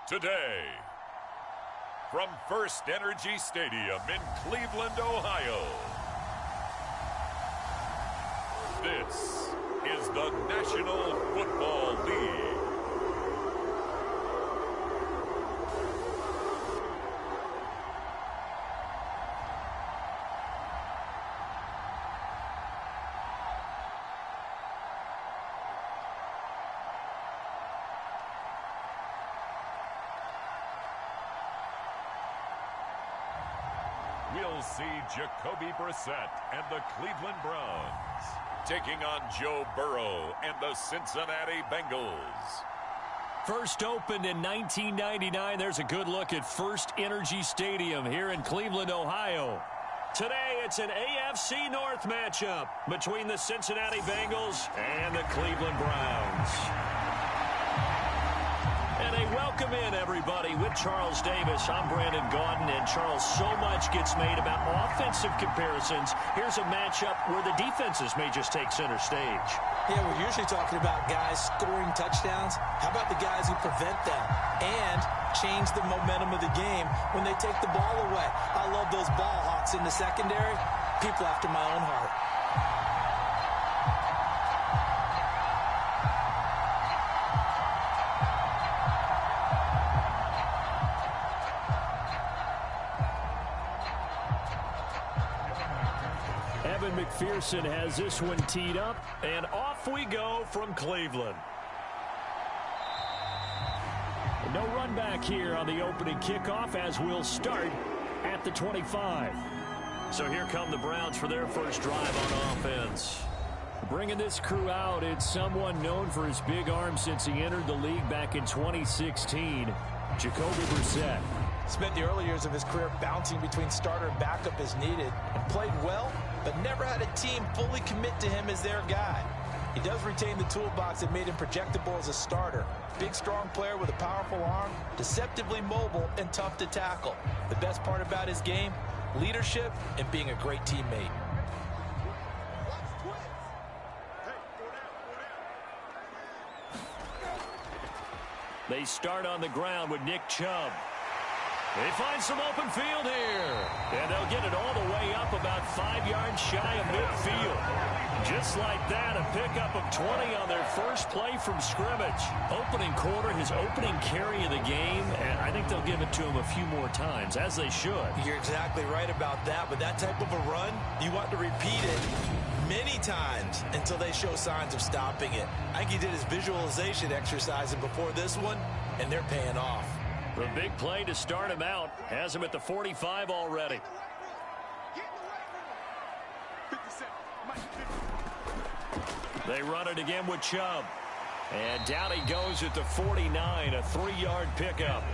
Today, from First Energy Stadium in Cleveland, Ohio, this is the National Football League. We'll see Jacoby Brissett and the Cleveland Browns taking on Joe Burrow and the Cincinnati Bengals. First opened in 1999, there's a good look at First Energy Stadium here in Cleveland, Ohio. Today, it's an AFC North matchup between the Cincinnati Bengals and the Cleveland Browns. And a welcome in, everybody, with Charles Davis. I'm Brandon Gaudin, and Charles, so much gets made about offensive comparisons. Here's a matchup where the defenses may just take center stage. Yeah, we're usually talking about guys scoring touchdowns. How about the guys who prevent them and change the momentum of the game when they take the ball away? I love those ball hawks in the secondary. People after my own heart. McPherson has this one teed up, and off we go from Cleveland. No run back here on the opening kickoff as we'll start at the 25. So here come the Browns for their first drive on offense. Bringing this crew out, it's someone known for his big arm since he entered the league back in 2016, Jacoby Brissett. Spent the early years of his career bouncing between starter and backup as needed, and played well, but never had a team fully commit to him as their guy. He does retain the toolbox that made him projectable as a starter. Big, strong player with a powerful arm, deceptively mobile, and tough to tackle. The best part about his game, leadership and being a great teammate. They start on the ground with Nick Chubb. They find some open field here. And they'll get it all the way up about 5 yards shy of midfield. Just like that, a pickup of 20 on their first play from scrimmage. Opening quarter, his opening carry of the game, and I think they'll give it to him a few more times, as they should. You're exactly right about that, but that type of a run, you want to repeat it many times until they show signs of stopping it. I think he did his visualization exercises before this one, and they're paying off. The big play to start him out has him at the 45 already. They run it again with Chubb. And down he goes at the 49, a 3-yard pickup.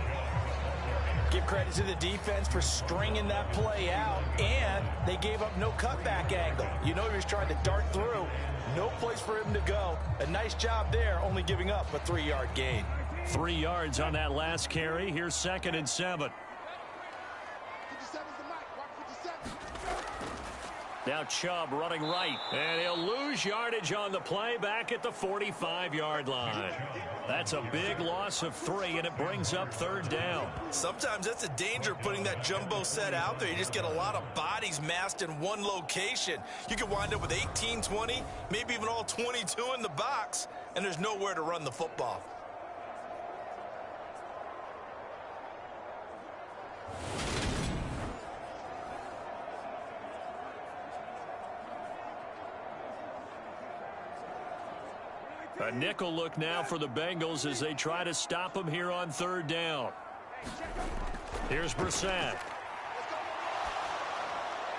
Give credit to the defense for stringing that play out, and they gave up no cutback angle. You know he was trying to dart through. No place for him to go. A nice job there, only giving up a 3-yard gain. 3 yards on that last carry. Here's 2nd and 7. Now Chubb running right, and he'll lose yardage on the play back at the 45-yard line. That's a big loss of 3, and it brings up 3rd down. Sometimes that's a danger putting that jumbo set out there. You just get a lot of bodies massed in one location. You could wind up with 18, 20, maybe even all 22 in the box, and there's nowhere to run the football. A nickel look now for the Bengals as they try to stop him here on 3rd down. Here's Brissett.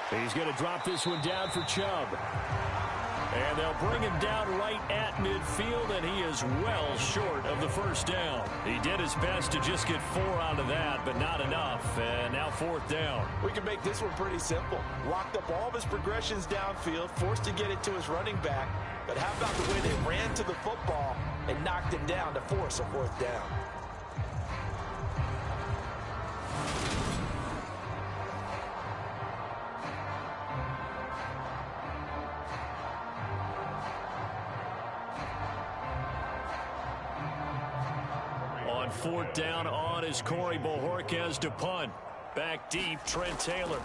He's going to drop this one down for Chubb. And they'll bring him down right at midfield, and he is well short of the 1st down. He did his best to just get 4 out of that, but not enough. And now 4th down. We can make this one pretty simple. Locked up all of his progressions downfield, forced to get it to his running back. But how about the way they ran to the football and knocked him down to force a 4th down? 4th down on as Corey Bojorquez to punt. Back deep, Trent Taylor.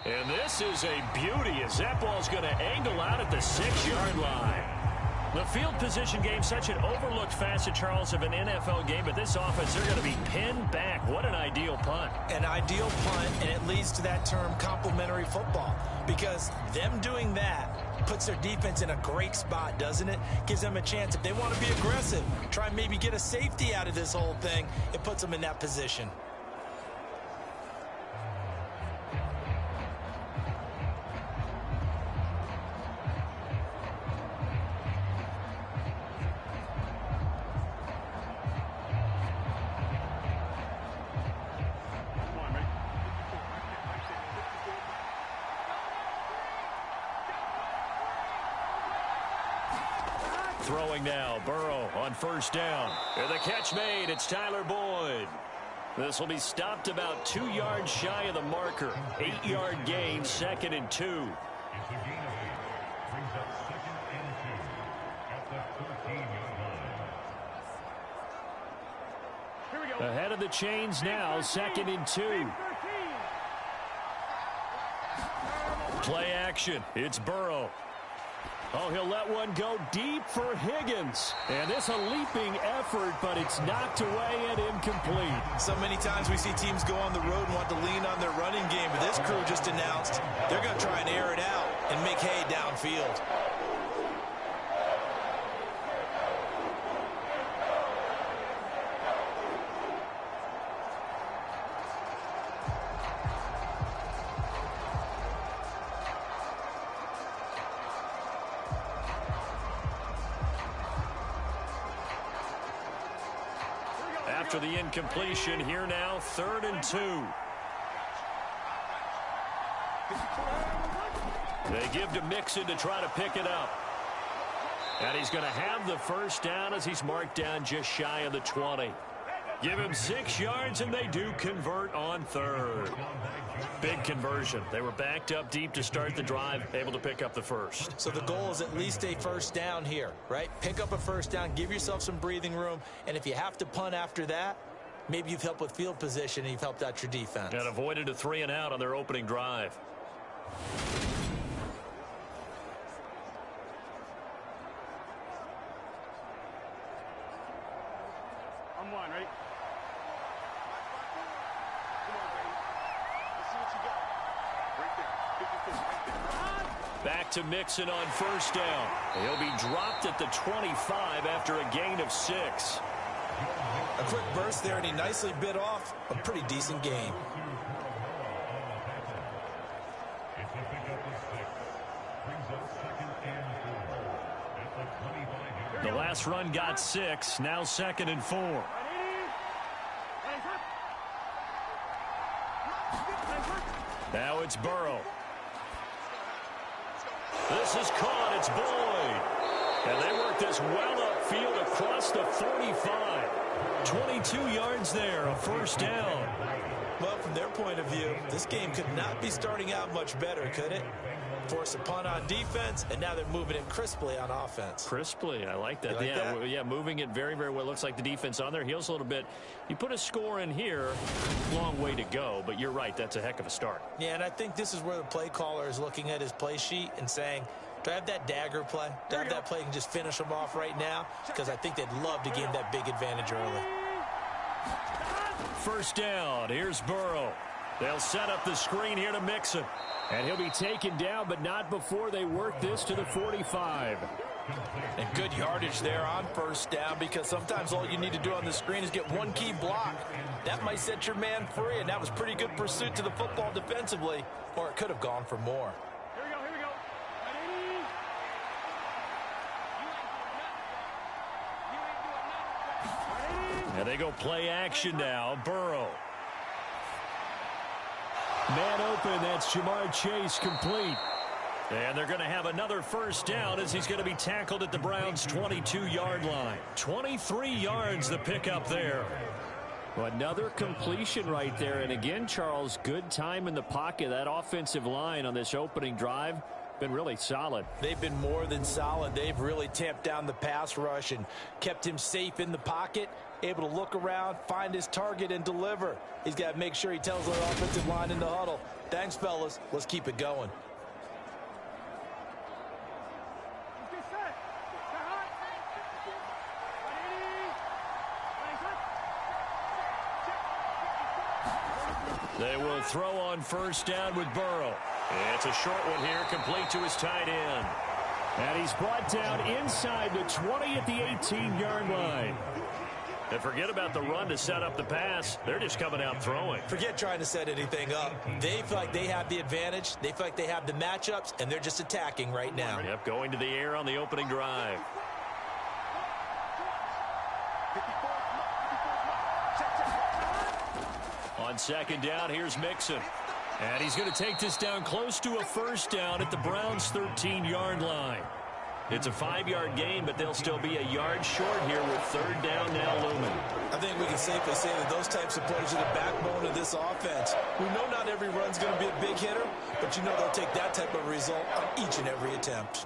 And this is a beauty as that ball's going to angle out at the 6-yard line. The field position game, such an overlooked facet, Charles, of an NFL game, but this offense, they're going to be pinned back. What an ideal punt. An ideal punt, and it leads to that term complementary football, because them doing that puts their defense in a great spot, doesn't it? Gives them a chance. If they want to be aggressive, try and maybe get a safety out of this whole thing, it puts them in that position. Throwing now, Burrow on 1st down. And the catch made, it's Tyler Boyd. This will be stopped about 2 yards shy of the marker. 8-yard gain, 2nd and 2. It's a gain of 8. Brings up 2nd and 2 at the 13-yard line. Here we go. Ahead of the chains now, 2nd and 2. Play action, it's Burrow. Oh, he'll let one go deep for Higgins. And this a leaping effort, but it's knocked away and incomplete. So many times we see teams go on the road and want to lean on their running game, but this crew just announced they're going to try and air it out and make hay downfield. After the incompletion, here now, 3rd and 2. They give to Mixon to try to pick it up. And he's going to have the 1st down as he's marked down just shy of the 20. Give him 6 yards, and they do convert on 3rd. Big conversion. They were backed up deep to start the drive, able to pick up the 1st. So the goal is at least a 1st down here, right? Pick up a 1st down, give yourself some breathing room, and if you have to punt after that, maybe you've helped with field position and you've helped out your defense. And avoided a 3-and-out on their opening drive. I'm one, right? Come on, baby. Let's see what you got. Right there. Back to Mixon on 1st down. He'll be dropped at the 25 after a gain of 6. A quick burst there, and he nicely bit off a pretty decent gain. It's a pickup of 6. Brings up 2nd and 4 at the 25-yard line. The last run got 6, now 2nd and 4. Now it's Burrow. This is caught. It's Boyd. And they work this well upfield across the 45. 22 yards there, a 1st down. Well, from their point of view, this game could not be starting out much better, could it? Force a punt on defense, and now they're moving it crisply on offense. Crisply, I like that. You like that? Yeah, moving it very, very well. Looks like the defense on their heels a little bit. You put a score in here, long way to go, but you're right, that's a heck of a start. Yeah, and I think this is where the play caller is looking at his play sheet and saying, do I have that dagger play? Do I have that play and just finish them off right now? Because I think they'd love to gain that big advantage early. 1st down, here's Burrow. They'll set up the screen here to Mixon. And he'll be taken down, but not before they work this to the 45. And good yardage there on 1st down, because sometimes all you need to do on the screen is get one key block. That might set your man free, and that was pretty good pursuit to the football defensively, or it could have gone for more. Here we go, here we go. And they go play action now. Burrow. Man open, that's Jamar Chase complete. And they're going to have another 1st down as he's going to be tackled at the Browns' 22-yard line. 23 yards the pickup there. Another completion right there. And again, Charles, good time in the pocket. That offensive line on this opening drive been really solid. They've been more than solid. They've really tamped down the pass rush and kept him safe in the pocket, able to look around, find his target, and deliver. He's got to make sure he tells the offensive line in the huddle, thanks, fellas. Let's keep it going. They will throw on first down with Burrow. It's a short one here, complete to his tight end. And he's brought down inside the 20 at the 18-yard line. And forget about the run to set up the pass. They're just coming out throwing. Forget trying to set anything up. They feel like they have the advantage. They feel like they have the matchups, and they're just attacking right now. Yep, going to the air on the opening drive. On second down, here's Mixon. And he's going to take this down close to a first down at the Browns' 13-yard line. It's a 5-yard gain, but they'll still be a yard short here with third down now looming. I think we can safely say that those types of plays are the backbone of this offense. We know not every run's going to be a big hitter, but you know they'll take that type of result on each and every attempt.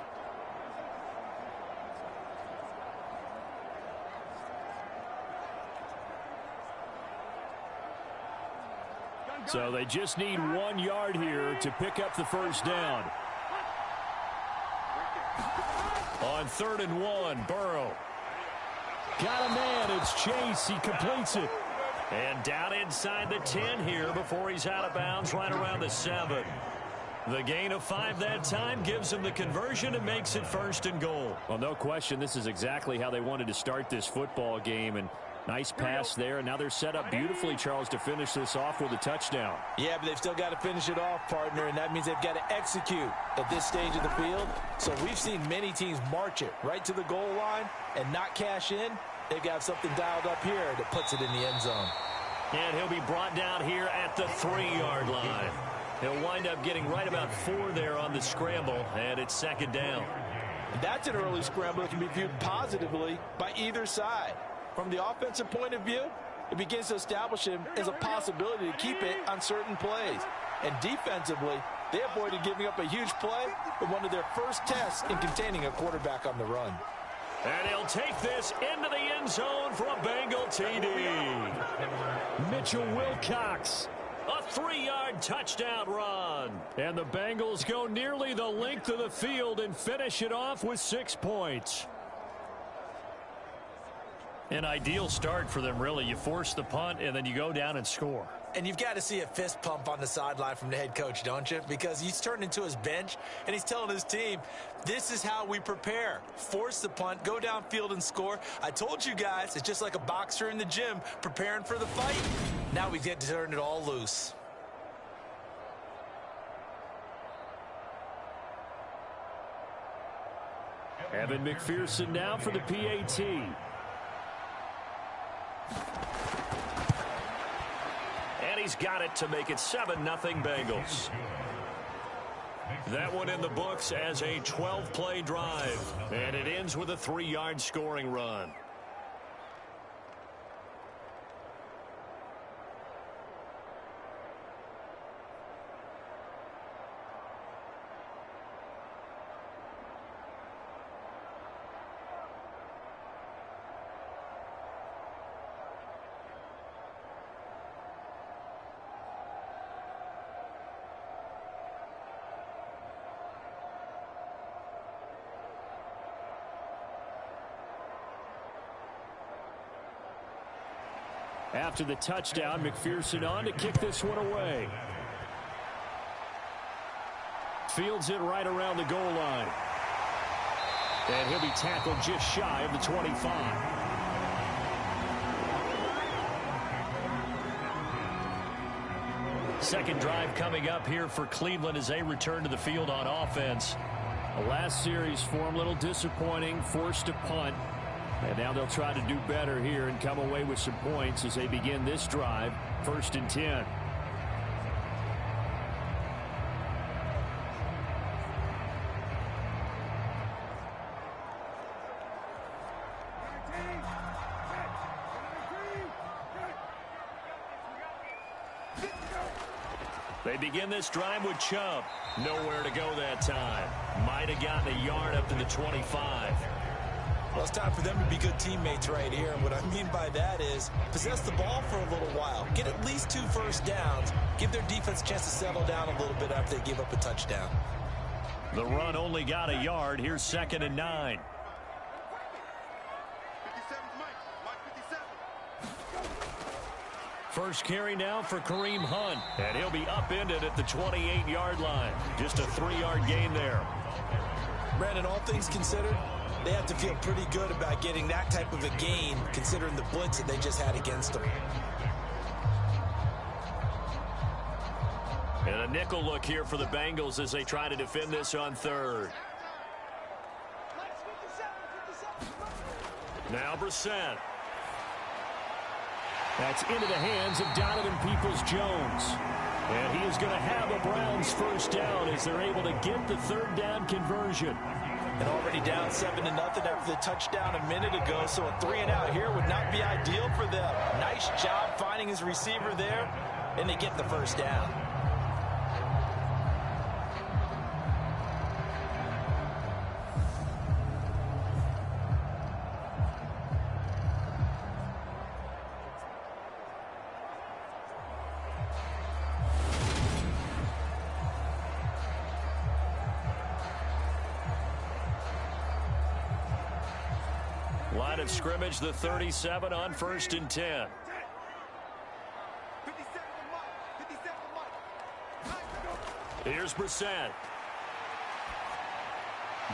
So they just need 1 yard here to pick up the first down. On 3rd and 1, Burrow. Got a man, it's Chase, he completes it. And down inside the 10 here before he's out of bounds right around the 7. The gain of 5 that time gives him the conversion and makes it 1st and goal. Well, no question, this is exactly how they wanted to start this football game, and nice pass there, and now they're set up beautifully, Charles, to finish this off with a touchdown. Yeah, but they've still got to finish it off, partner, and that means they've got to execute at this stage of the field. So we've seen many teams march it right to the goal line and not cash in. They've got something dialed up here that puts it in the end zone. And he'll be brought down here at the 3-yard line. He'll wind up getting right about 4 there on the scramble, and it's 2nd down. And that's an early scramble that can be viewed positively by either side. From the offensive point of view, it begins to establish him as a possibility to keep it on certain plays. And defensively, they avoided giving up a huge play with one of their first tests in containing a quarterback on the run. And he'll take this into the end zone for a Bengal TD. Mitchell Wilcox, a 3-yard touchdown run. And the Bengals go nearly the length of the field and finish it off with 6 points. An ideal start for them, really. You force the punt, and then you go down and score. And you've got to see a fist pump on the sideline from the head coach, don't you? Because he's turned into his bench, and he's telling his team, this is how we prepare. Force the punt, go downfield and score. I told you guys, it's just like a boxer in the gym preparing for the fight. Now we get to turn it all loose. Evan McPherson now for the PAT. And he's got it to make it 7-0 Bengals. That one in the books as a 12-play drive. And it ends with a 3-yard scoring run. After the touchdown, McPherson on to kick this one away. Fields it right around the goal line. And he'll be tackled just shy of the 25. Second drive coming up here for Cleveland as they return to the field on offense. The last series for them, a little disappointing, forced a punt. And now they'll try to do better here and come away with some points as they begin this drive, 1st and 10. They begin this drive with Chubb. Nowhere to go that time. Might have gotten a yard up to the 25. Well, it's time for them to be good teammates right here. And what I mean by that is possess the ball for a little while. Get at least 2 first downs. Give their defense a chance to settle down a little bit after they give up a touchdown. The run only got a yard. Here's 2nd and 9. First carry now for Kareem Hunt. And he'll be upended at the 28-yard line. Just a 3-yard gain there. Brandon, all things considered, they have to feel pretty good about getting that type of a gain, considering the blitz that they just had against them. And a nickel look here for the Bengals as they try to defend this on 3rd. Now Brissett. That's into the hands of Donovan Peoples-Jones. And he is going to have a Browns first down as they're able to get the 3rd down conversion. And already down 7-0 after the touchdown a minute ago, so a 3 and out here would not be ideal for them. Nice job finding his receiver there, and they get the first down. Line of scrimmage, the 37 on 1st and 10. Here's Brissett.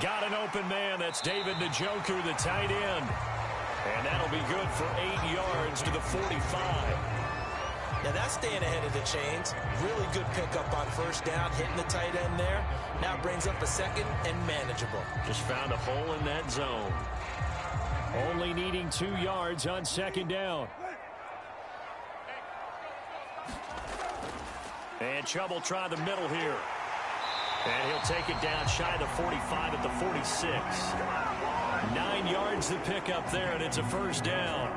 Got an open man. That's David Njoku, the tight end. And that'll be good for 8 yards to the 45. Now that's staying ahead of the chains. Really good pickup on first down, hitting the tight end there. Now brings up a 2nd and manageable. Just found a hole in that zone. Only needing 2 yards on 2nd down. And Chubb will try the middle here. And he'll take it down shy of the 45 at the 46. 9 yards to pick up there, and it's a first down.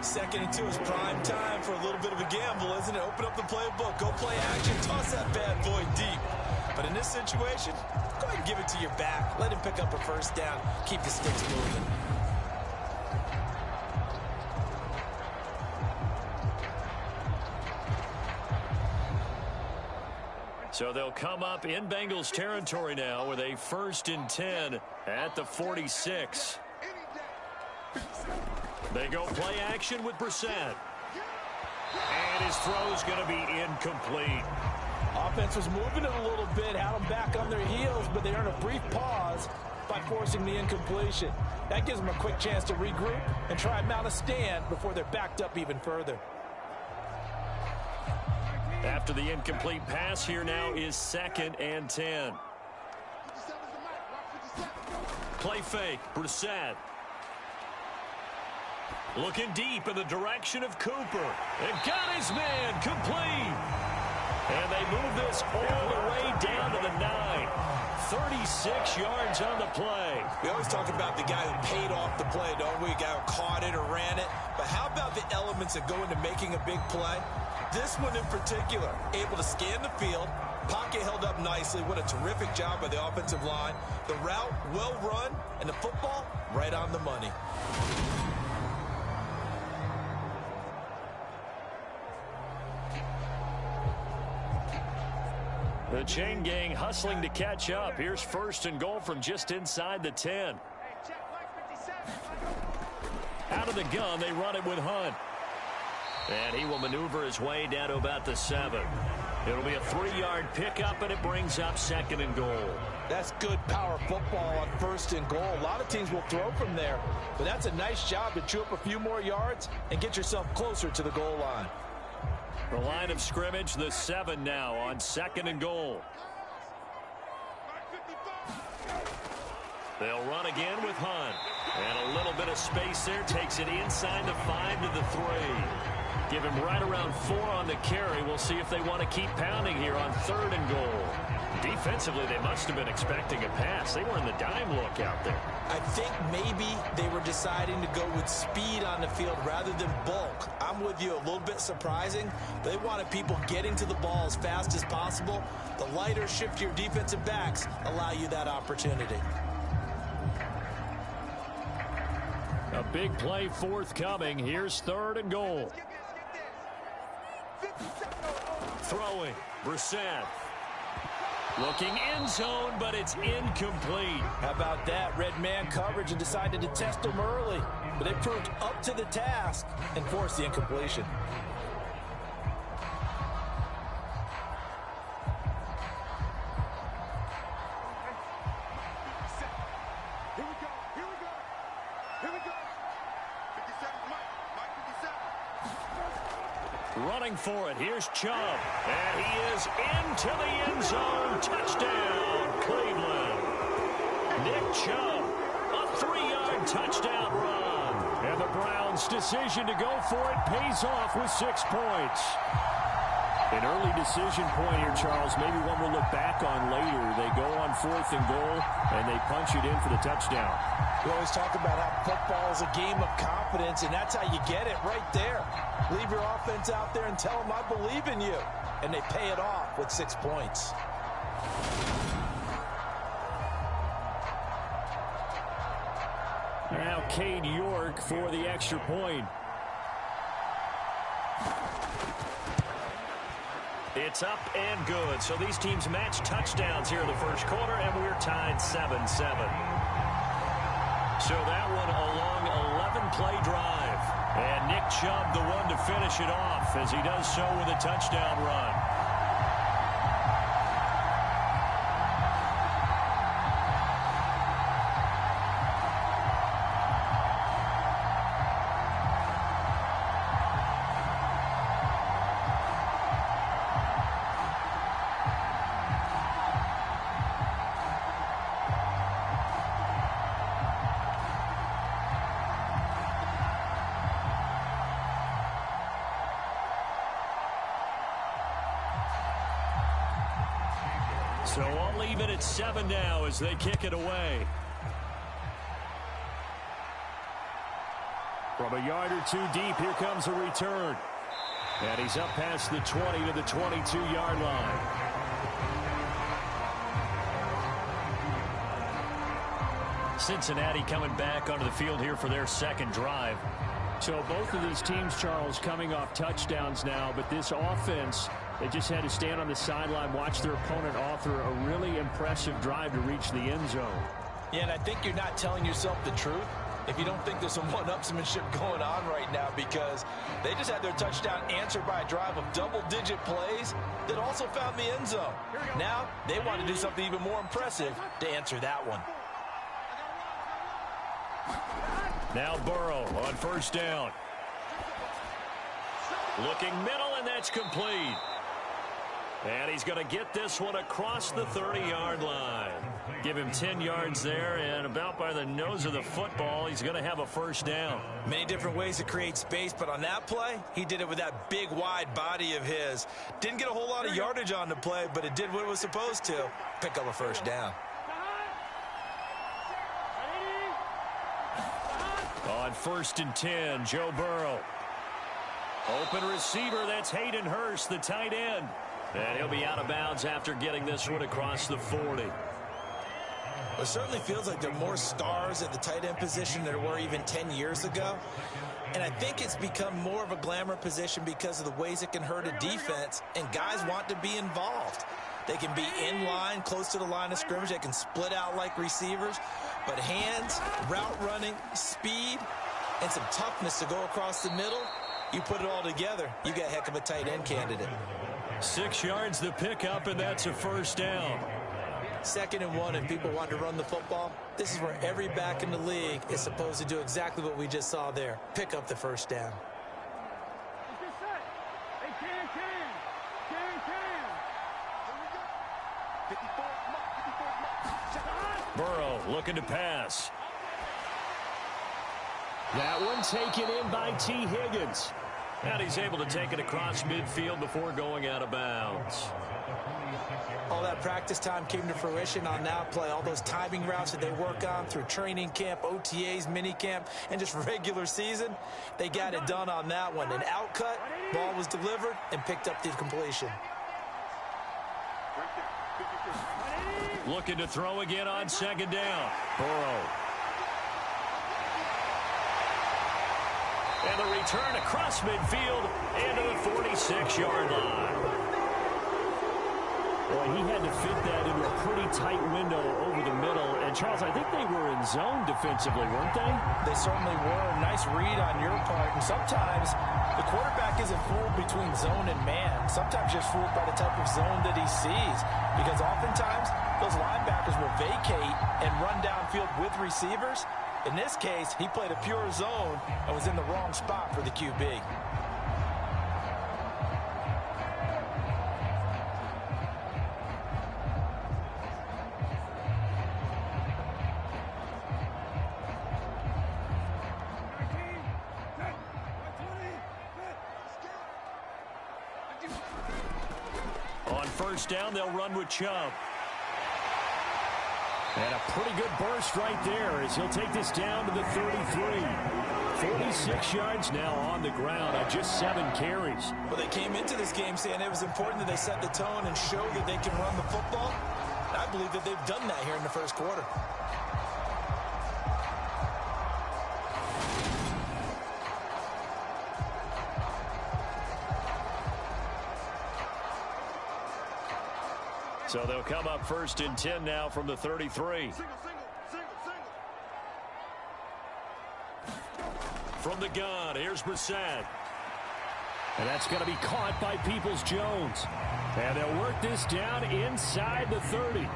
2nd and 2 is prime time for a little bit of a gamble, isn't it? Open up the playbook, go play action, toss that bad boy deep. But in this situation, go ahead and give it to your back. Let him pick up a first down. Keep the sticks moving. So they'll come up in Bengals territory now with a 1st and 10 at the 46. They go play action with Brissett. And his throw's going to be incomplete. Offense was moving it a little bit, had them back on their heels, but they earned a brief pause by forcing the incompletion. That gives them a quick chance to regroup and try and mount a stand before they're backed up even further. After the incomplete pass, here now is 2nd and 10. Play fake, Brissett. Looking deep in the direction of Cooper. And got his man complete. And they move this all the way down to the 9. 36 yards on the play. We always talk about the guy who paid off the play, don't we? A guy who caught it or ran it. But how about the elements that go into making a big play? This one in particular, able to scan the field, pocket held up nicely. What a terrific job by the offensive line. The route, well run, and the football, right on the money. The chain gang hustling to catch up. Here's 1st and goal from just inside the 10. Out of the gun, they run it with Hunt. And he will maneuver his way down to about the 7. It'll be a 3-yard pickup, and it brings up 2nd and goal. That's good power football on 1st and goal. A lot of teams will throw from there, but that's a nice job to chew up a few more yards and get yourself closer to the goal line. The line of scrimmage, the 7 now on 2nd and goal. They'll run again with Hunt. And a little bit of space there, takes it inside the 5 to the 3. Give him right around 4 on the carry. We'll see if they want to keep pounding here on 3rd and goal. Defensively, they must have been expecting a pass. They were in the dime look out there. I think maybe they were deciding to go with speed on the field rather than bulk. I'm with you, a little bit surprising. They wanted people getting to the ball as fast as possible. The lighter, shiftier defensive backs allow you that opportunity. A big play forthcoming. Here's 3rd and goal. Throwing, Brissett. Looking end zone, but it's incomplete. How about that? Red man coverage and decided to test them early. But they proved up to the task and forced the incompletion. Running for it. Here's Chubb. And he is into the end zone. Touchdown, Cleveland. Nick Chubb, a 3-yard touchdown run. And the Browns' decision to go for it pays off with 6 points. An early decision point here, Charles. Maybe one we'll look back on later. They go on 4th and goal, and they punch it in for the touchdown. We always talk about how football is a game of confidence, and that's how you get it right there. Leave your offense out there and tell them, I believe in you. And they pay it off with 6 points. Now Cade York for the extra point. It's up and good. So these teams match touchdowns here in the first quarter, and we're tied 7-7. So that one a long 11-play drive. And Nick Chubb the one to finish it off as he does so with a touchdown run. So I'll leave it at 7 now as they kick it away. From a yard or 2 deep, here comes a return. And he's up past the 20 to the 22-yard line. Cincinnati coming back onto the field here for their second drive. So both of these teams, Charles, coming off touchdowns now, but this offense, they just had to stand on the sideline, watch their opponent author a really impressive drive to reach the end zone. Yeah, and I think you're not telling yourself the truth if you don't think there's some one-upsmanship going on right now, because they just had their touchdown answered by a drive of double-digit plays that also found the end zone. Now they want to do something even more impressive to answer that one. Now Burrow on first down. Looking middle, and that's complete. And he's going to get this one across the 30-yard line. Give him 10 yards there, and about by the nose of the football, he's going to have a first down. Many different ways to create space, but on that play, he did it with that big, wide body of his. Didn't get a whole lot of yardage on the play, but it did what it was supposed to. Pick up a first down. On 1st and 10, Joe Burrow. Open receiver, that's Hayden Hurst, the tight end. And he'll be out of bounds after getting this one across the 40. It certainly feels like there are more stars at the tight end position than there were even 10 years ago. And I think it's become more of a glamour position because of the ways it can hurt a defense, and guys want to be involved. They can be in line, close to the line of scrimmage. They can split out like receivers. But hands, route running, speed, and some toughness to go across the middle, you put it all together, you got a heck of a tight end candidate. 6 yards the pickup, and that's a first down. 2nd and 1, if people want to run the football, this is where every back in the league is supposed to do exactly what we just saw there. Pick up the first down. Burrow looking to pass. That one taken in by T. Higgins. And he's able to take it across midfield before going out of bounds. All that practice time came to fruition on that play. All those timing routes that they work on through training camp, OTAs, mini camp, and just regular season, they got it done on that one. An outcut, ball was delivered, and picked up the completion. Looking to throw again on second down. Burrow. And the return across midfield into the 46-yard line. Boy, he had to fit that into a pretty tight window over the middle. And, Charles, I think they were in zone defensively, weren't they? They certainly were. Nice read on your part. And sometimes the quarterback isn't fooled between zone and man. Sometimes just fooled by the type of zone that he sees. Because oftentimes those linebackers will vacate and run downfield with receivers. In this case, he played a pure zone and was in the wrong spot for the QB. On first down, they'll run with Chubb. And a pretty good burst right there as he'll take this down to the 33. 46 yards now on the ground on just 7 carries. Well, they came into this game saying it was important that they set the tone and show that they can run the football. And I believe that they've done that here in the first quarter. So they'll come up first and 10 now from the 33. From the gun, here's Brissett. And that's going to be caught by Peoples-Jones. And they'll work this down inside the 30.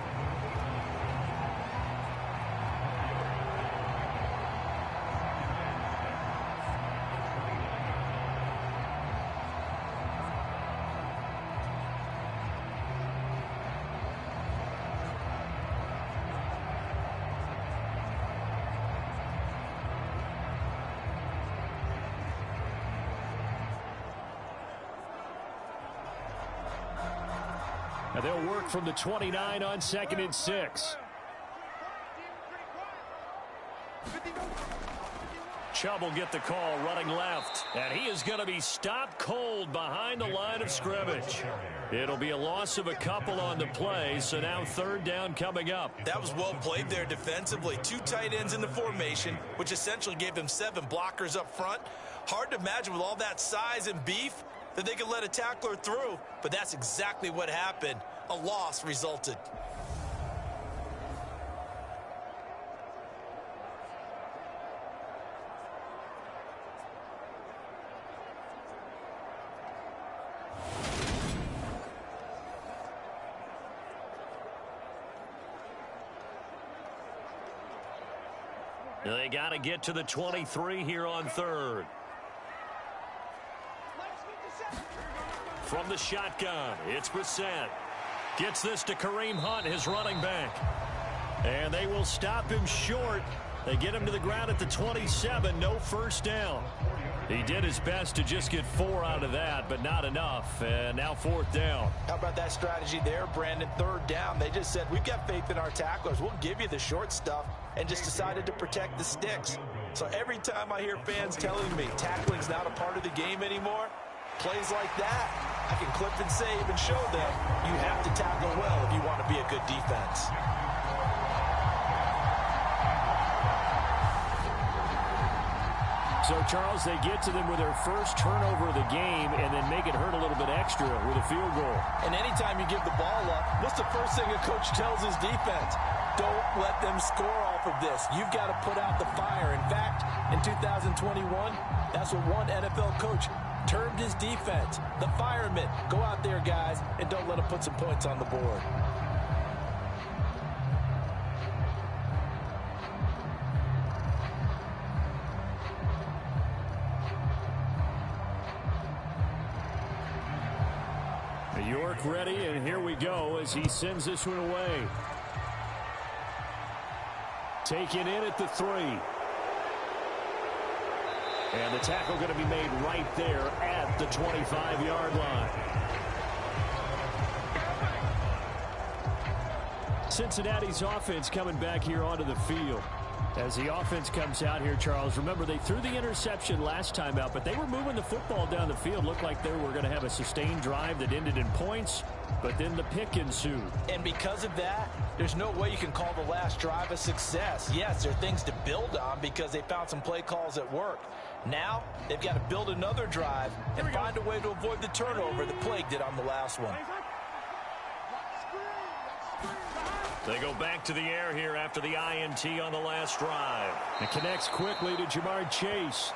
Now they'll work from the 29 on 2nd and 6. Chubb will get the call running left. And he is going to be stopped cold behind the line of scrimmage. It'll be a loss of a couple on the play, so now 3rd down coming up. That was well played there defensively. 2 tight ends in the formation, which essentially gave them 7 blockers up front. Hard to imagine with all that size and beef that they could let a tackler through, but that's exactly what happened. A loss resulted. They got to get to the 23 here on 3rd. From the shotgun, it's Brissett. Gets this to Kareem Hunt, his running back. And they will stop him short. They get him to the ground at the 27, no first down. He did his best to just get 4 out of that, but not enough. And now 4th down. How about that strategy there, Brandon? 3rd down. They just said, we've got faith in our tacklers. We'll give you the short stuff, and just decided to protect the sticks. So every time I hear fans telling me tackling's not a part of the game anymore, plays like that, I can clip and save and show them you have to tackle well if you want to be a good defense. So, Charles, they get to them with their first turnover of the game and then make it hurt a little bit extra with a field goal. And anytime you give the ball up, what's the first thing a coach tells his defense? Don't let them score off of this. You've got to put out the fire. In fact, in 2021, that's what one NFL coach termed his defense. The firemen. Go out there, guys, and don't let them put some points on the board. York ready, and here we go as he sends this one away. Taken in at the 3. And the tackle going to be made right there at the 25-yard line. Cincinnati's offense coming back here onto the field. As the offense comes out here, Charles, remember they threw the interception last time out, but they were moving the football down the field. Looked like they were going to have a sustained drive that ended in points, but then the pick ensued. And because of that, there's no way you can call the last drive a success. Yes, there are things to build on because they found some play calls that worked. Now, they've got to build another drive and find a way to avoid the turnover that Plague did on the last one. They go back to the air here after the INT on the last drive. It connects quickly to Jamar Chase.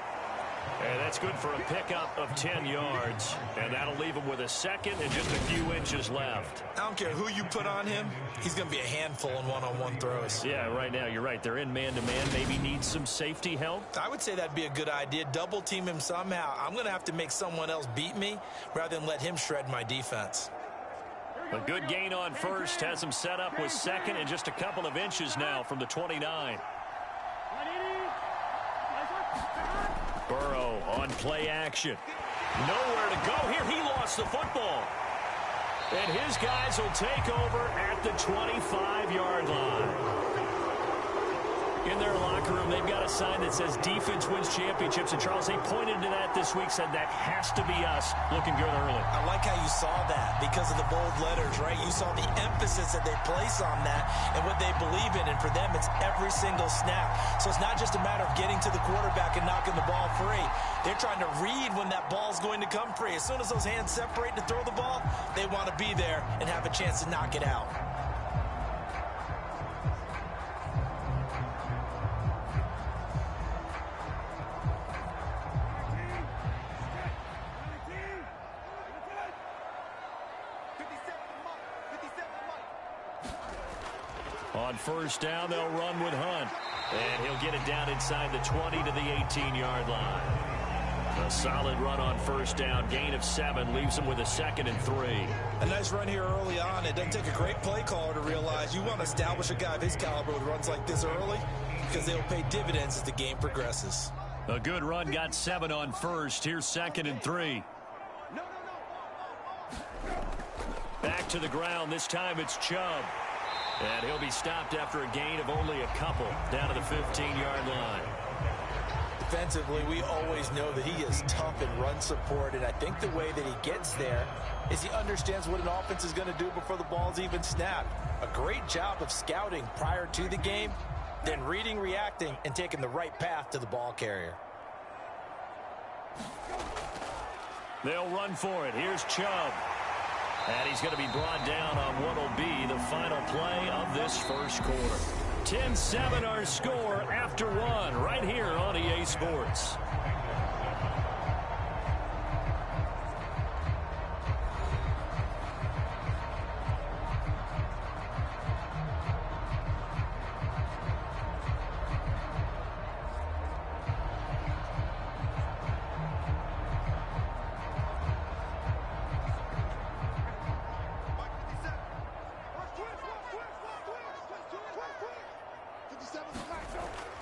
And that's good for a pickup of 10 yards. And that'll leave him with a second and just a few inches left. I don't care who you put on him. He's going to be a handful in one-on-one throws. Yeah, right now, you're right. They're in man-to-man. Maybe need some safety help. I would say that'd be a good idea. Double team him somehow. I'm going to have to make someone else beat me rather than let him shred my defense. A good gain on first has him set up with second and just a couple of inches now from the 29. Burrow on play action. Nowhere to go here. He lost the football. And his guys will take over at the 25-yard line. In their locker room, they've got a sign that says defense wins championships. And, Charles, they pointed to that this week, said that has to be us, looking good early. I like how you saw that because of the bold letters, right? You saw the emphasis that they place on that and what they believe in. And for them, it's every single snap. So it's not just a matter of getting to the quarterback and knocking the ball free. They're trying to read when that ball's going to come free. As soon as those hands separate to throw the ball, they want to be there and have a chance to knock it out. On first down, they'll run with Hunt. And he'll get it down inside the 20 to the 18-yard line. A solid run on first down. Gain of 7 leaves him with a 2nd and 3. A nice run here early on. It doesn't take a great play caller to realize you want to establish a guy of his caliber with runs like this early because they'll pay dividends as the game progresses. A good run got 7 on first. Here's 2nd and 3. Back to the ground. This time it's Chubb. And he'll be stopped after a gain of only a couple down to the 15-yard line. Defensively, we always know that he is tough in run support, and I think the way that he gets there is he understands what an offense is going to do before the ball's even snapped. A great job of scouting prior to the game, then reading, reacting, and taking the right path to the ball carrier. They'll run for it. Here's Chubb. And he's going to be brought down on what will be the final play of this first quarter. 10-7 our score after 1 right here on EA Sports.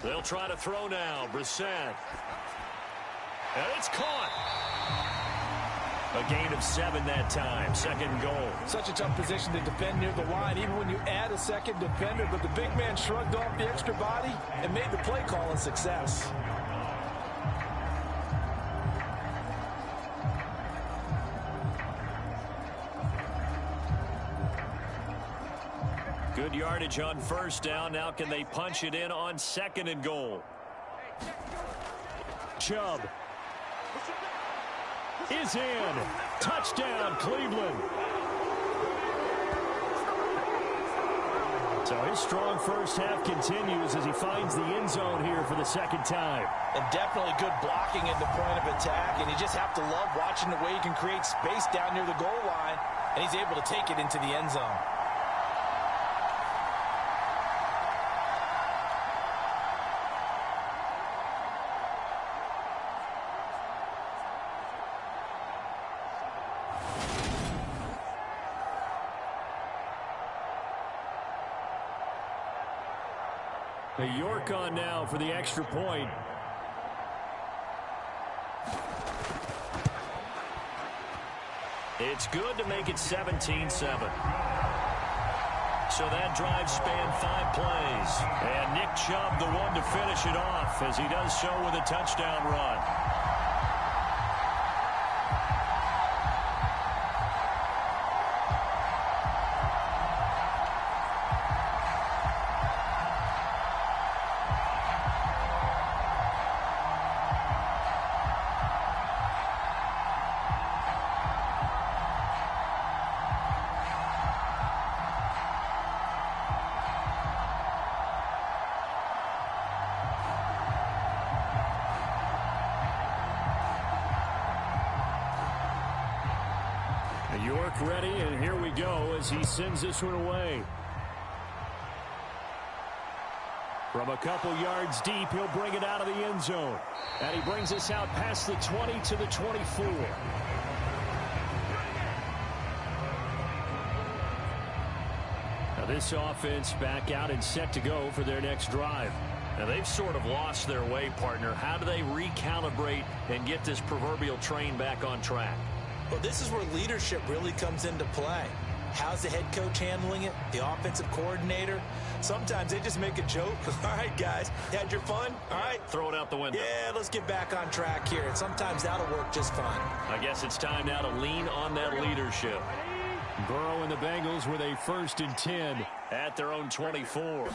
They'll try to throw now. Brissett. And it's caught. A gain of 7 that time. 2nd goal. Such a tough position to defend near the line, even when you add a second defender. But the big man shrugged off the extra body and made the play call a success. Good yardage on first down. Now can they punch it in on 2nd and goal? Chubb is in. Touchdown, Cleveland. So his strong first half continues as he finds the end zone here for the 2nd time. And definitely good blocking at the point of attack. And you just have to love watching the way he can create space down near the goal line. And he's able to take it into the end zone. A York on now for the extra point. It's good to make it 17-7. So that drive spanned 5 plays. And Nick Chubb, the one to finish it off, as he does so with a touchdown run. York ready, and here we go as he sends this one away. From a couple yards deep, he'll bring it out of the end zone. And he brings us out past the 20 to the 24. Now this offense back out and set to go for their next drive. Now they've sort of lost their way, partner. How do they recalibrate and get this proverbial train back on track? Well, this is where leadership really comes into play. How's the head coach handling it? The offensive coordinator? Sometimes they just make a joke. All right, guys, had your fun? All right. Throw it out the window. Yeah, let's get back on track here. And sometimes that'll work just fine. I guess it's time now to lean on that leadership. Burrow and the Bengals with a 1st and 10 at their own 24.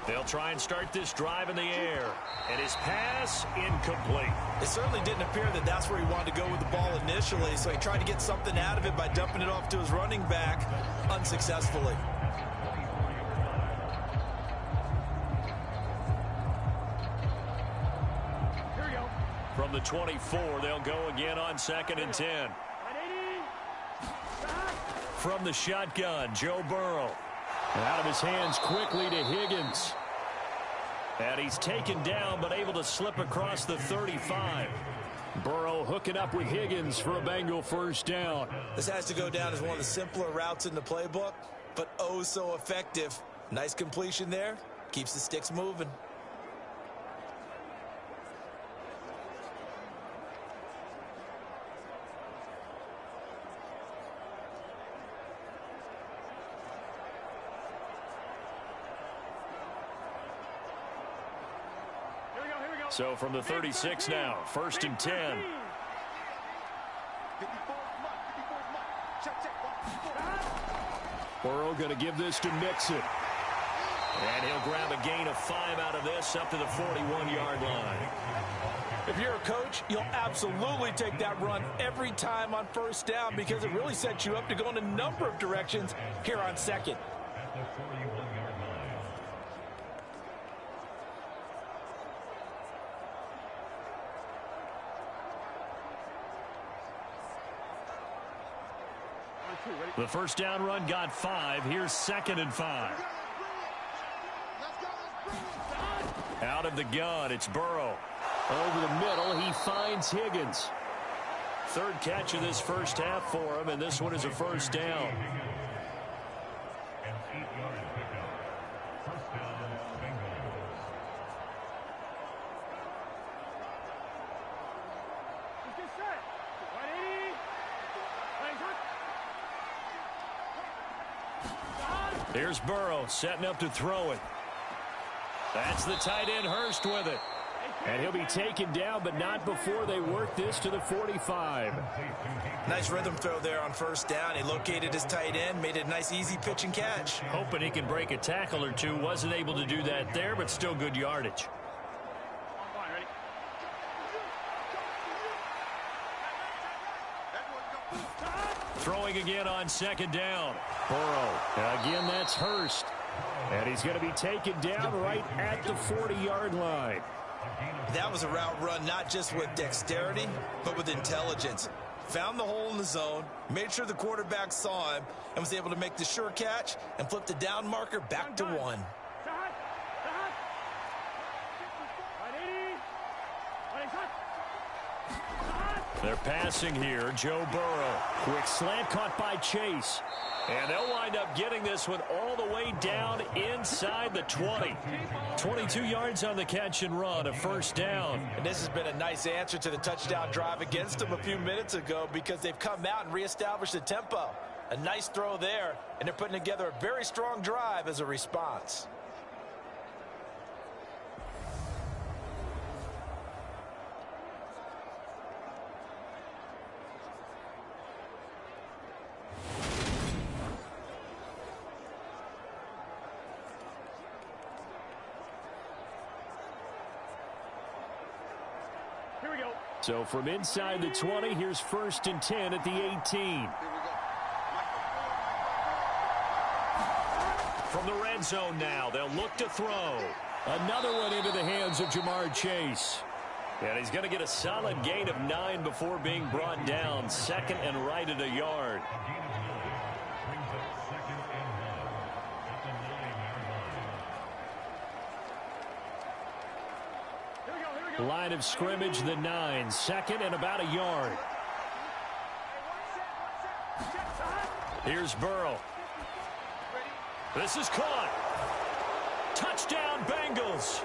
They'll try and start this drive in the air. And his pass incomplete. It certainly didn't appear that that's where he wanted to go with the ball initially, so he tried to get something out of it by dumping it off to his running back unsuccessfully. From the 24, they'll go again on 2nd and 10. From the shotgun, Joe Burrow. Out of his hands quickly to Higgins. And he's taken down but able to slip across the 35. Burrow hooking up with Higgins for a Bengal 1st down. This has to go down as one of the simpler routes in the playbook, but oh so effective. Nice completion there. Keeps the sticks moving. So from the 36 now, 1st and 10. Burrow going to give this to Mixon. And he'll grab a gain of 5 out of this up to the 41-yard line. If you're a coach, you'll absolutely take that run every time on 1st down because it really sets you up to go in a number of directions here on 2nd. At the 41-yard line. The 1st down run got 5. Here's 2nd and 5. Out of the gun, it's Burrow. Over the middle, he finds Higgins. 3rd catch of this 1st half for him, and this one is a 1st down. An 8-yard pickup. 1st down, Bengals. Here's Burrow setting up to throw it. That's the tight end Hurst with it. And he'll be taken down, but not before they work this to the 45. Nice rhythm throw there on 1st down. He located his tight end, made it a nice easy pitch and catch. Hoping he can break a tackle or two. Wasn't able to do that there, but still good yardage. Throwing again on 2nd down. Burrow. Again, that's Hurst. And he's going to be taken down right at the 40-yard line. That was a route run not just with dexterity, but with intelligence. Found the hole in the zone, made sure the quarterback saw him, and was able to make the sure catch and flip the down marker back to 1. They're passing here. Joe Burrow. Quick slant caught by Chase. And they'll wind up getting this one all the way down inside the 20. 22 yards on the catch and run, a 1st down. And this has been a nice answer to the touchdown drive against them a few minutes ago because they've come out and reestablished the tempo. A nice throw there, and they're putting together a very strong drive as a response. So from inside the 20, here's 1st and 10 at the 18. From the red zone now, they'll look to throw. Another one into the hands of Jamar Chase. And he's going to get a solid gain of 9 before being brought down. 2nd and right at a yard. Line of scrimmage, the 9. 2nd and about a yard. Here's Burrow. This is caught. Touchdown, Bengals.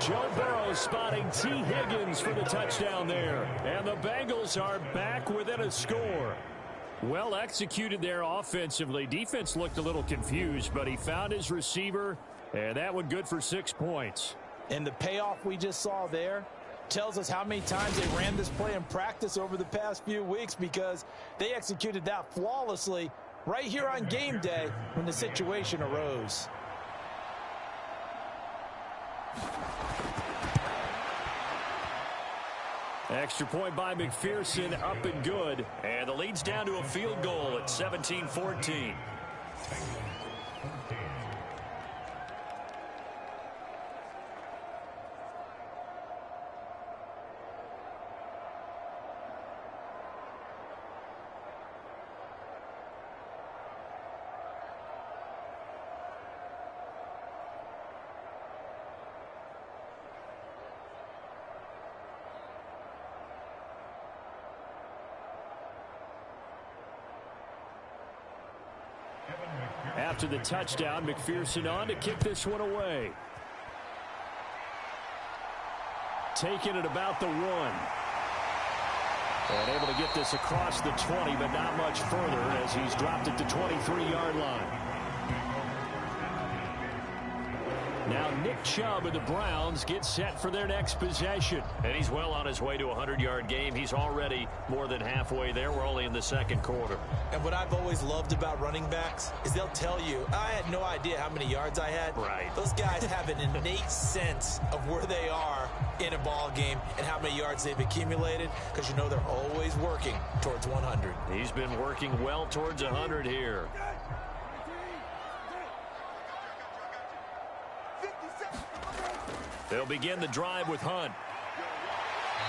Joe Burrow spotting T. Higgins for the touchdown there. And the Bengals are back within a score. Well executed there offensively. Defense looked a little confused, but he found his receiver, and that one good for 6 points. And the payoff we just saw there tells us how many times they ran this play in practice over the past few weeks, because they executed that flawlessly right here on game day when the situation arose. Extra point by McPherson, up and good. And the lead's down to a field goal at 17-14. After the touchdown, McPherson on to kick this one away. Taking it about the 1. And able to get this across the 20, but not much further as he's dropped it to 23-yard line. Now Nick Chubb and the Browns get set for their next possession. And he's well on his way to a 100-yard game. He's already more than halfway there. We're only in the 2nd quarter. And what I've always loved about running backs is they'll tell you, I had no idea how many yards I had. Right. Those guys have an innate sense of where they are in a ball game and how many yards they've accumulated, because you know they're always working towards 100. He's been working well towards 100 here. They'll begin the drive with Hunt.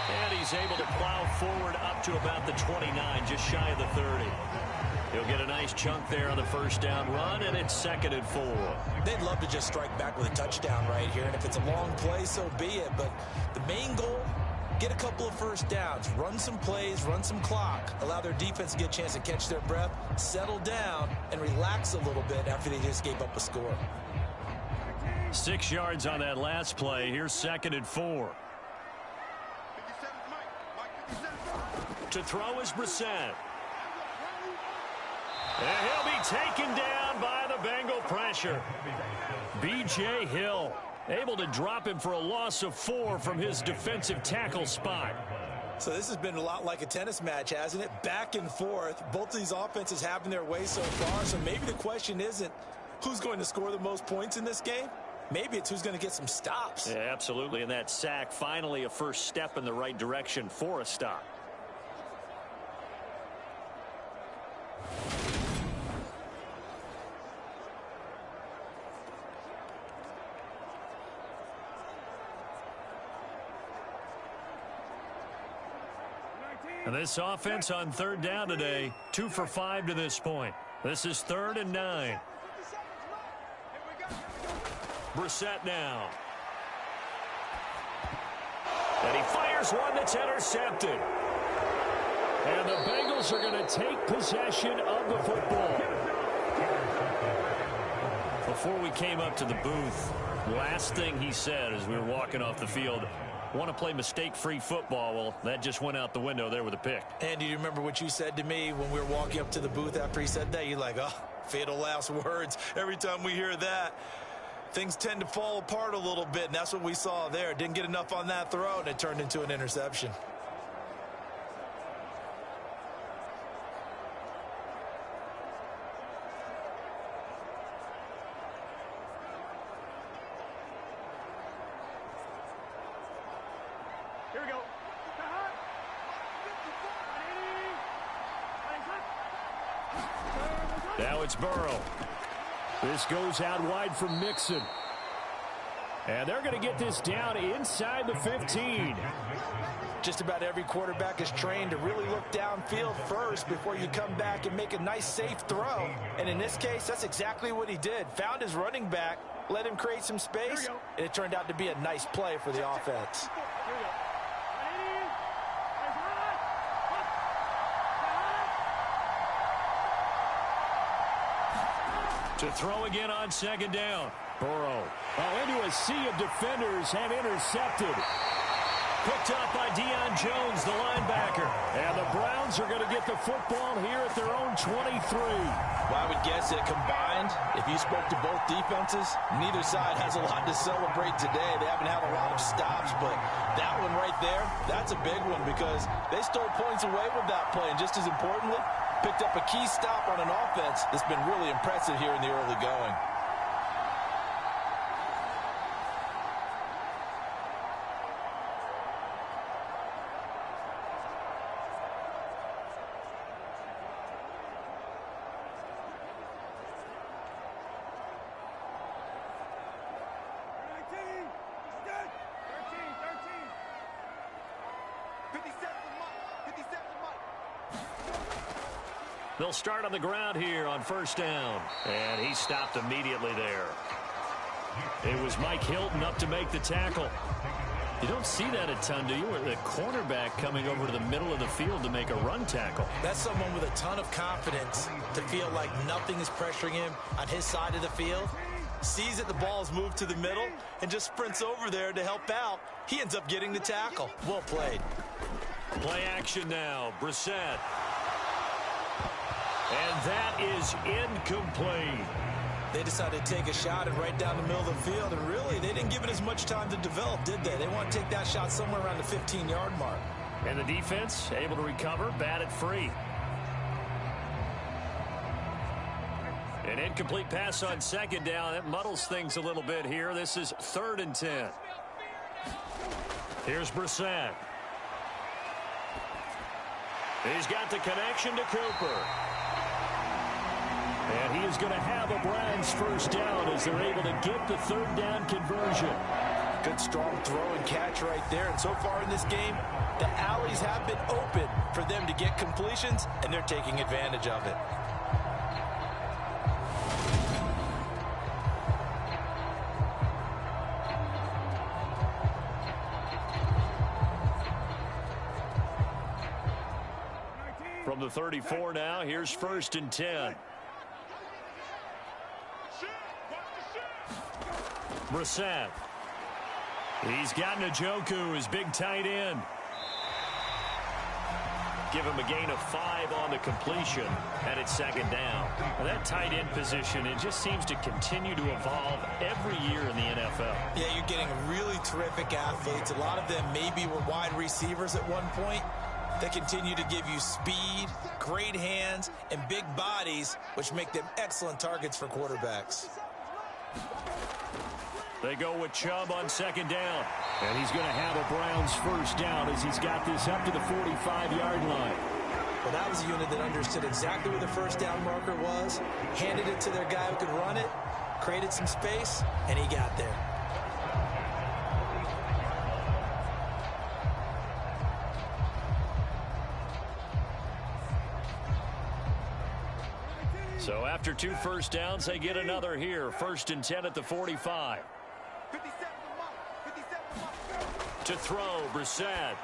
And he's able to plow forward up to about the 29, just shy of the 30. He'll get a nice chunk there on the 1st down run, and it's 2nd and 4. They'd love to just strike back with a touchdown right here, and if it's a long play, so be it. But the main goal, get a couple of 1st downs, run some plays, run some clock, allow their defense to get a chance to catch their breath, settle down, and relax a little bit after they just gave up a score. 6 yards on that last play. Here's 2nd and 4. To throw is Brissett. And he'll be taken down by the Bengal pressure. B.J. Hill able to drop him for a loss of 4 from his defensive tackle spot. So this has been a lot like a tennis match, hasn't it? Back and forth. Both of these offenses having their way so far. So maybe the question isn't who's going to score the most points in this game. Maybe it's who's going to get some stops. Yeah, absolutely. And that sack, finally a first step in the right direction for a stop. And this offense on 3rd down today, 2 for 5 to this point. This is 3rd and 9. Brissett now. And he fires one that's intercepted. And the Bengals are going to take possession of the football. Before we came up to the booth, last thing he said as we were walking off the field want to play mistake-free football. Well, that just went out the window there with a pick. And do you remember what you said to me when we were walking up to the booth after he said that? You're like, oh, fatal last words. Every time we hear that, things tend to fall apart a little bit, and that's what we saw there. Didn't get enough on that throw, and it turned into an interception. Here we go. Now it's Burrow. This goes out wide for Mixon. And they're going to get this down inside the 15. Just about every quarterback is trained to really look downfield first before you come back and make a nice, safe throw. And in this case, that's exactly what he did. Found his running back, let him create some space, and it turned out to be a nice play for the offense. To throw again on second down. Burrow. Into a sea of defenders and intercepted. Picked up by Deion Jones, the linebacker. And the Browns are going to get the football here at their own 23. Well, I would guess that combined, if you spoke to both defenses, neither side has a lot to celebrate today. They haven't had a lot of stops, but that one right there, that's a big one because they stole points away with that play. And just as importantly, picked up a key stop on an offense that's been really impressive here in the early going. They'll start on the ground here on first down. And he stopped immediately there. It was Mike Hilton up to make the tackle. You don't see that a ton, do you? The cornerback coming over to the middle of the field to make a run tackle. That's someone with a ton of confidence to feel like nothing is pressuring him on his side of the field. Sees that the ball's moved to the middle and just sprints over there to help out. He ends up getting the tackle. Well played. Play action now. Brissett. And that is incomplete. They decided to take a shot and right down the middle of the field, and really, they didn't give it as much time to develop, did they? They want to take that shot somewhere around the 15-yard mark. And the defense able to recover, batted free. An incomplete pass on second down. That muddles things a little bit here. This is 3rd and 10. Here's Brissett. He's got the connection to Cooper. And he is going to have a Browns first down as they're able to get the 3rd down conversion. Good strong throw and catch right there. And so far in this game, the alleys have been open for them to get completions, and they're taking advantage of it. From the 34 now, here's 1st and 10. Brissett. He's got Njoku, his big tight end. Give him a gain of 5 on the completion, and it's 2nd down. Well, that tight end position, it just seems to continue to evolve every year in the NFL. Yeah, you're getting really terrific athletes. A lot of them maybe were wide receivers at one point. They continue to give you speed, great hands, and big bodies, which make them excellent targets for quarterbacks. They go with Chubb on 2nd down. And he's going to have a Browns first down as he's got this up to the 45-yard line. Well, that was a unit that understood exactly where the first down marker was, handed it to their guy who could run it, created some space, and he got there. So after 2 first downs, they get another here. 1st and 10 at the 45. To throw, Brissett.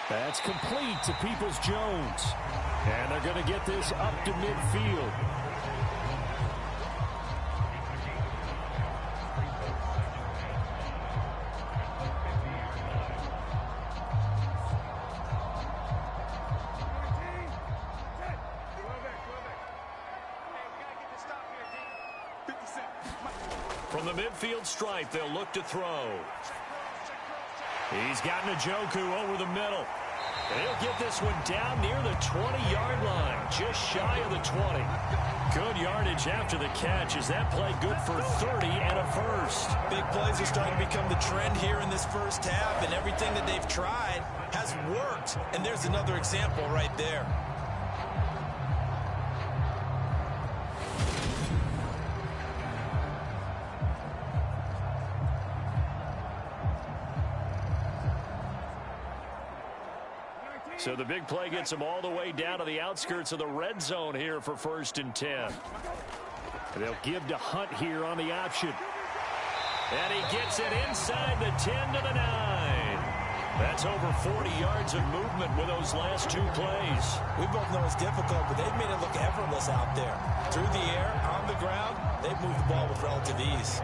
That's complete to Peoples-Jones. And they're going to get this up to midfield. From the midfield stripe, they'll look to throw. He's got Njoku over the middle. He'll get this one down near the 20-yard line, just shy of the 20. Good yardage after the catch. Is that play good for 30 and a first? Big plays are starting to become the trend here in this first half, and everything that they've tried has worked. And there's another example right there. So the big play gets him all the way down to the outskirts of the red zone here for 1st and 10. They'll give to Hunt here on the option. And he gets it inside the 10 to the 9. That's over 40 yards of movement with those last 2 plays. We both know it's difficult, but they've made it look effortless out there. Through the air, on the ground, they've moved the ball with relative ease.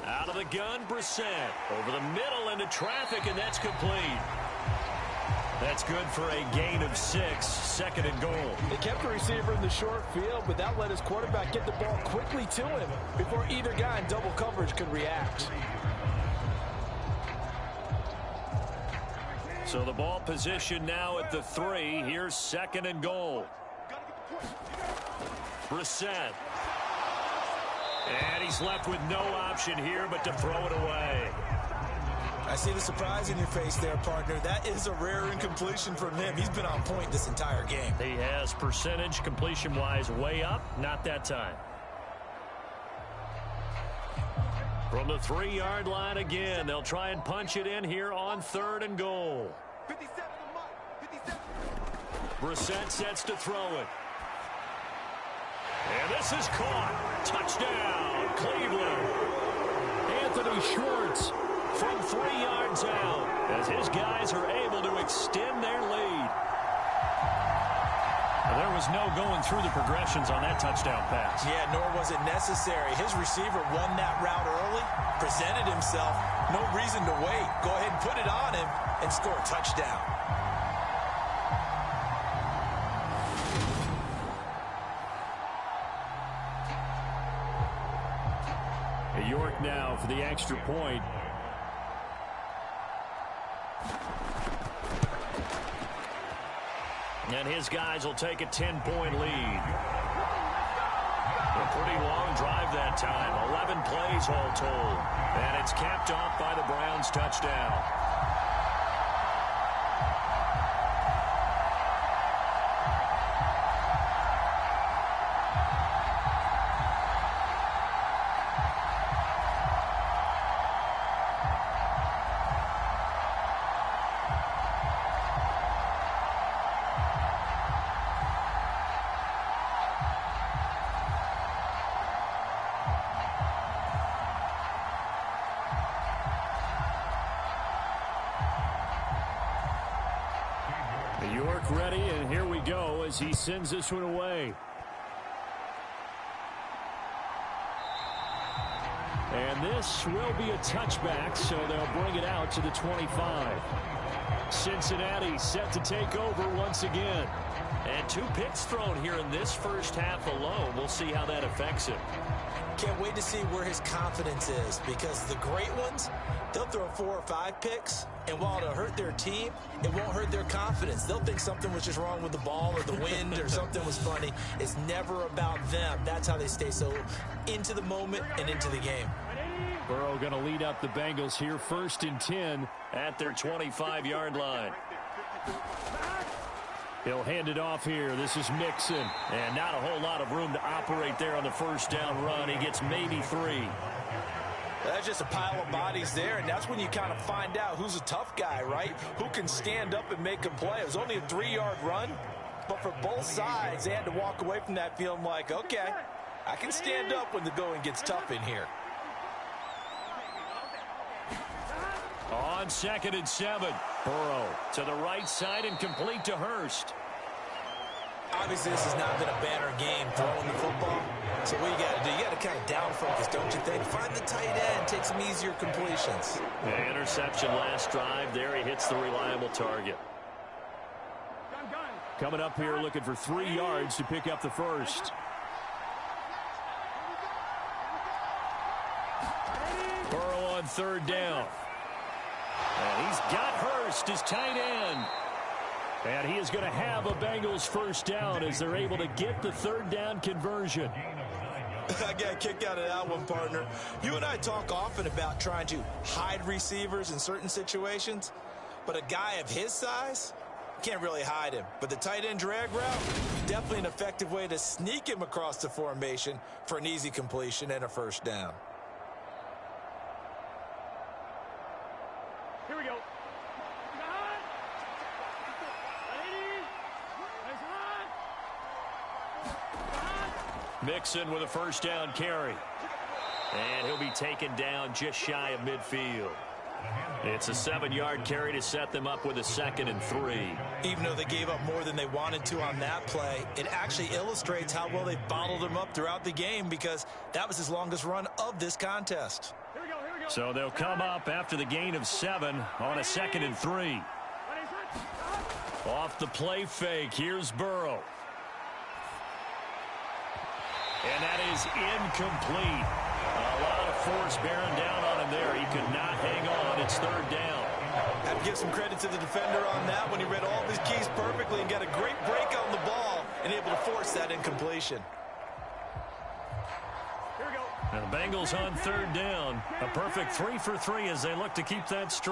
Out of the gun, Brissett. Over the middle into traffic, and that's complete. That's good for a gain of 6, 2nd and goal. They kept the receiver in the short field, but that let his quarterback get the ball quickly to him before either guy in double coverage could react. So the ball position now at the 3. Here's 2nd and goal. Brissett. And he's left with no option here but to throw it away. I see the surprise in your face there, partner. That is a rare incompletion from him. He's been on point this entire game. He has percentage completion-wise way up. Not that time. From the 3-yard line again, they'll try and punch it in here on 3rd and goal. 57. Brissett sets to throw it. And this is caught. Touchdown, Cleveland. Anthony Schwartz from 3 yards out as his guys are able to extend their lead. There was no going through the progressions on that touchdown pass. Yeah, nor was it necessary. His receiver won that route early, presented himself. No reason to wait. Go ahead and put it on him and score a touchdown. York now for the extra point. And his guys will take a 10-point lead. A pretty long drive that time. 11 plays all told. And it's capped off by the Browns' touchdown. York ready, and here we go as he sends this one away. And this will be a touchback, so they'll bring it out to the 25. Cincinnati set to take over once again. And 2 picks thrown here in this first half alone. We'll see how that affects him. Can't wait to see where his confidence is, because the great ones, they'll throw 4 or 5 picks, and while it'll hurt their team, it won't hurt their confidence. They'll think something was just wrong with the ball or the wind or something was funny. It's never about them. That's how they stay so into the moment and into the game. Burrow going to lead up the Bengals here, 1st and 10 at their 25-yard line. He'll hand it off here. This is Mixon. And not a whole lot of room to operate there on the first down run. He gets maybe 3. That's just a pile of bodies there, and that's when you kind of find out who's a tough guy, right? Who can stand up and make a play. It was only a 3-yard run, but for both sides, they had to walk away from that feeling like, okay, I can stand up when the going gets tough in here. On 2nd and 7. Burrow to the right side and complete to Hurst. Obviously, this has not been a banner game throwing the football. So what you got to do, you got to kind of down focus, don't you think? Find the tight end, take some easier completions. The interception last drive. There he hits the reliable target. Coming up here looking for 3 yards to pick up the first. Burrow on 3rd down. And he's got Hurst, his tight end. And he is going to have a Bengals first down as they're able to get the 3rd down conversion. I got a kick out of that one, partner. You and I talk often about trying to hide receivers in certain situations, but a guy of his size, can't really hide him. But the tight end drag route, definitely an effective way to sneak him across the formation for an easy completion and a first down. Here we go. Mixon with a first down carry. And he'll be taken down just shy of midfield. It's a 7-yard carry to set them up with a 2nd and 3. Even though they gave up more than they wanted to on that play, it actually illustrates how well they bottled him up throughout the game because that was his longest run of this contest. Here we go. So they'll come up after the gain of 7 on a 2nd and 3. Off the play fake, here's Burrow. And that is incomplete. A lot of force bearing down on him there. He could not hang on. It's 3rd down. Have to give some credit to the defender on that when he read all of his keys perfectly and got a great break on the ball and able to force that incompletion. Here we go. And the Bengals on 3rd down. A perfect 3 for 3 as they look to keep that streak.